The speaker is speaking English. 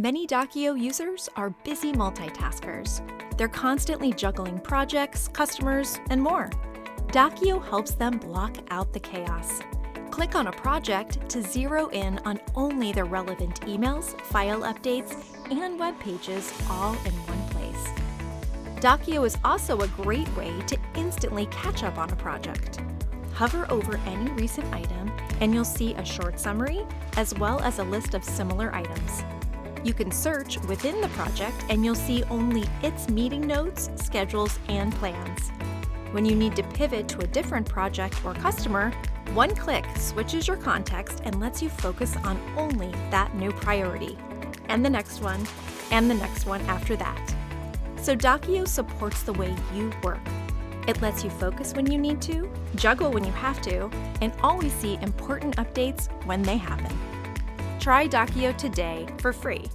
Many Dokkio users are busy multitaskers. They're constantly juggling projects, customers, and more. Dokkio helps them block out the chaos. Click on a project to zero in on only the relevant emails, file updates, and web pages all in one place. Dokkio is also a great way to instantly catch up on a project. Hover over any recent item and you'll see a short summary as well as a list of similar items. You can search within the project and you'll see only its meeting notes, schedules, and plans. When you need to pivot to a different project or customer, one click switches your context and lets you focus on only that new priority, and the next one after that. So Dokkio supports the way you work. It lets you focus when you need to, juggle when you have to, and always see important updates when they happen. Try Dokkio today for free